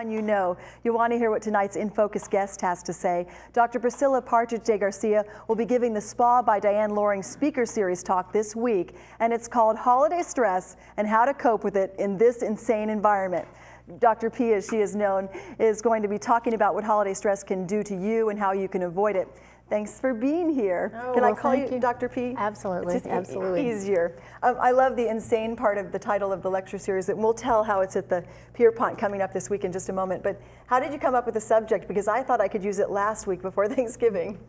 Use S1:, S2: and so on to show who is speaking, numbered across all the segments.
S1: someone you know. You'll want to hear what tonight's In Focus guest has to say. Dr. Priscilla Partridge de Garcia will be giving the Spa by Diane Loring speaker series talk this week, and it's called Holiday Stress and How to Cope with It in This Insane Environment. Dr. P, as she is known, is going to be talking about what holiday stress can do to you and how you can avoid it. Thanks for being here.
S2: Oh,
S1: Can
S2: well,
S1: I call you Dr. P?
S2: Absolutely,
S1: it's just
S2: absolutely.
S1: Easier. I love the insane part of the title of the lecture series, and we'll tell how it's at the Pierpont coming up this week in just a moment. But how did you come up with the subject? Because I thought I could use it last week before Thanksgiving.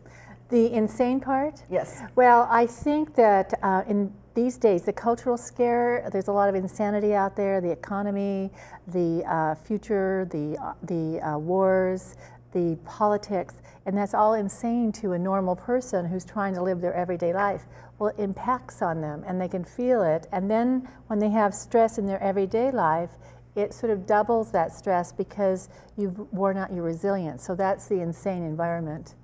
S2: The insane part?
S1: Yes.
S2: Well, I think that in these days, the cultural scare, there's a lot of insanity out there, the economy, the future, the wars, the politics, and that's all insane to a normal person who's trying to live their everyday life. Well, it impacts on them and they can feel it, and then when they have stress in their everyday life, it sort of doubles that stress because you've worn out your resilience. So that's the insane environment.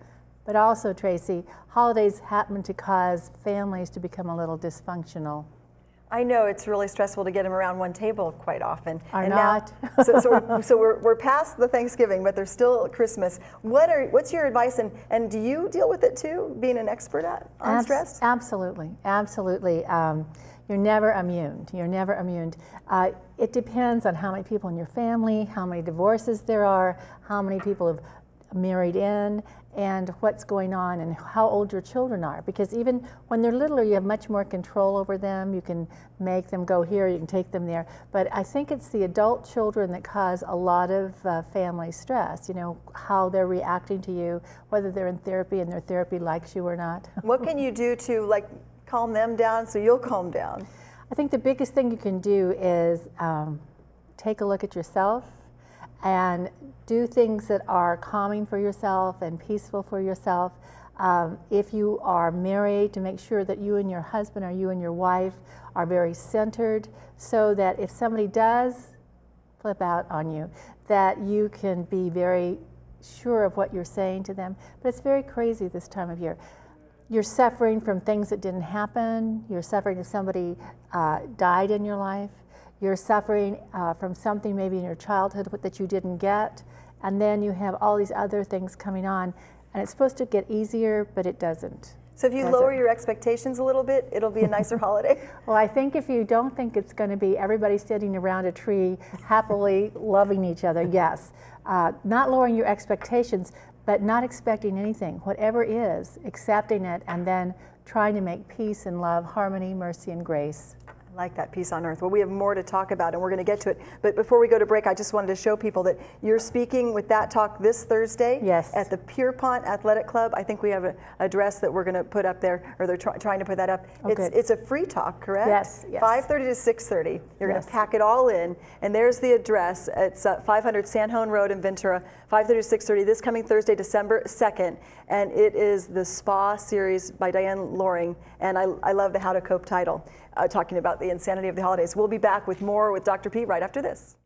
S2: But also, Tracy, holidays happen to cause families to become a little dysfunctional.
S1: I know it's really stressful to get them around one table quite often.
S2: Are not.
S1: Now, so we're past the Thanksgiving, but there's still Christmas. What's your advice, and do you deal with it too, being an expert on stress?
S2: Absolutely, absolutely. You're never immune. You're never immune. It depends on how many people in your family, how many divorces there are, how many people have married in, and what's going on and how old your children are. Because even when they're littler, you have much more control over them. You can make them go here, you can take them there. But I think it's the adult children that cause a lot of family stress, you know, how they're reacting to you, whether they're in therapy and their therapy likes you or not.
S1: What can you do to calm them down so you'll calm down?
S2: I think the biggest thing you can do is take a look at yourself and do things that are calming for yourself and peaceful for yourself. If you are married, to make sure that you and your husband or you and your wife are very centered, so that if somebody does flip out on you, that you can be very sure of what you're saying to them. But it's very crazy this time of year. You're suffering from things that didn't happen. You're suffering if somebody died in your life. You're suffering from something maybe in your childhood that you didn't get, and then you have all these other things coming on, and it's supposed to get easier, but it doesn't.
S1: So if you lower your expectations a little bit, it'll be a nicer holiday?
S2: Well, I think if you don't think it's going to be everybody sitting around a tree happily loving each other, yes. Not lowering your expectations, but not expecting anything. Whatever is, accepting it, and then trying to make peace and love, harmony, mercy, and grace.
S1: I like that, peace on earth. Well, we have more to talk about, and we're going to get to it. But before we go to break, I just wanted to show people that you're speaking with that talk this Thursday.
S2: Yes.
S1: At the Pierpont Athletic Club. I think we have an address that we're going to put up there, or they're trying to put that up.
S2: Oh,
S1: it's a free talk, correct?
S2: Yes.
S1: 5:30 to 6:30. You're going to pack it all in, and there's the address. It's 500 Sanhone Road in Ventura, 5:30 to 6:30, this coming Thursday, December 2nd. And it is the Spa series by Diane Loring, and I love the How to Cope title, talking about the insanity of the holidays. We'll be back with more with Dr. P right after this.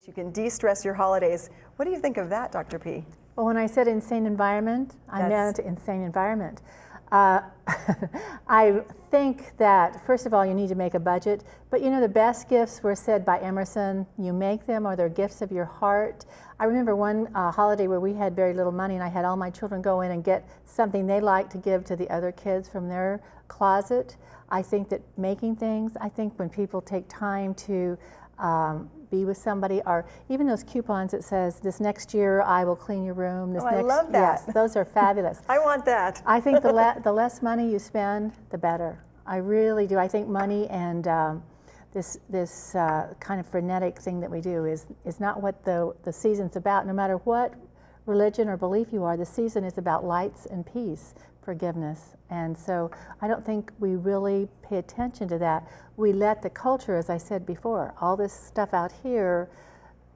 S1: You can de-stress your holidays. What do you think of that, Dr. P?
S2: Well, when I said insane environment, I meant insane environment. I think that, first of all, you need to make a budget, but you know, the best gifts were said by Emerson, you make them, or they're gifts of your heart. I remember one holiday where we had very little money, and I had all my children go in and get something they liked to give to the other kids from their closet. I think that making things, I think when people take time to be with somebody, or even those coupons that says, this next year I will clean your room.
S1: I love that.
S2: Yes, those are fabulous.
S1: I want that.
S2: I think the less money you spend, the better. I really do. I think money and this kind of frenetic thing that we do is not what the season's about. No matter what religion or belief you are, the season is about lights and peace, forgiveness. And so I don't think we really pay attention to that. We let the culture, as I said before, all this stuff out here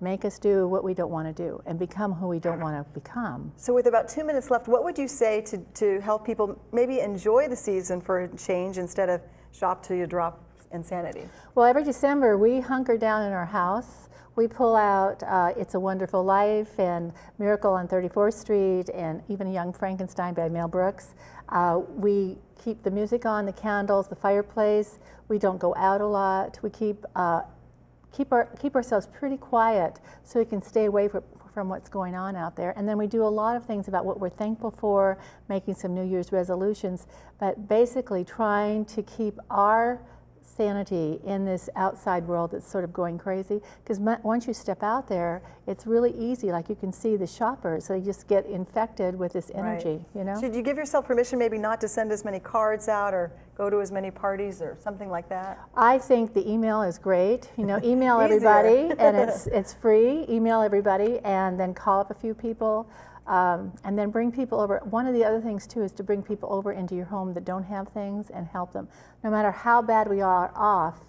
S2: make us do what we don't want to do and become who we don't want to become.
S1: So with about 2 minutes left, what would you say to help people maybe enjoy the season for a change instead of shop till you drop insanity?
S2: Well, every December we hunker down in our house. We pull out It's a Wonderful Life and Miracle on 34th Street and even A Young Frankenstein by Mel Brooks. We keep the music on, the candles, the fireplace. We don't go out a lot. We keep keep ourselves pretty quiet so we can stay away from what's going on out there. And then we do a lot of things about what we're thankful for, making some New Year's resolutions, but basically trying to keep our sanity in this outside world that's sort of going crazy. Because once you step out there, it's really easy. Like you can see the shoppers, they just get infected with this energy, you know?
S1: Should you give yourself permission maybe not to send as many cards out or go to as many parties or something like that?
S2: I think the email is great. You know, email everybody, and it's free. Email everybody, and then call up a few people. And then bring people over. One of the other things too is to bring people over into your home that don't have things and help them. No matter how bad we are off,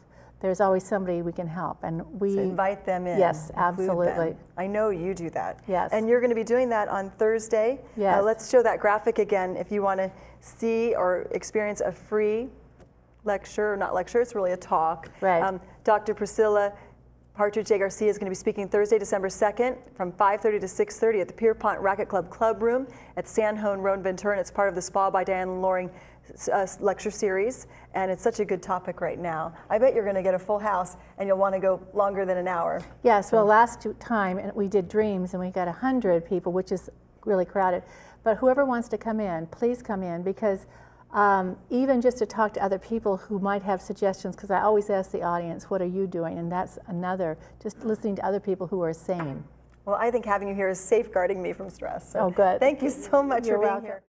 S2: there's always somebody we can help, and we
S1: so invite them in.
S2: Yes, absolutely.
S1: I know you do that.
S2: Yes.
S1: And you're going to be doing that on Thursday.
S2: Yes.
S1: Let's show that graphic again if you want to see or experience a free lecture, not lecture, it's really a talk.
S2: Right.
S1: Dr. Priscilla Partridge de Garcia is going to be speaking Thursday, December 2nd from 5:30 to 6:30 at the Pierpont Racquet Club Club Room at Sanhone Road in Ventura, and it's part of the Spa by Diane Loring lecture series, and it's such a good topic right now. I bet you're going to get a full house and you'll want to go longer than an hour.
S2: Yes, well, last time we did Dreams and we got 100 people, which is really crowded. But whoever wants to come in, please come in, because even just to talk to other people who might have suggestions, because I always ask the audience, what are you doing? And that's another, just listening to other people who are sane.
S1: Well, I think having you here is safeguarding me from stress. So
S2: oh, good.
S1: Thank you so much for being here.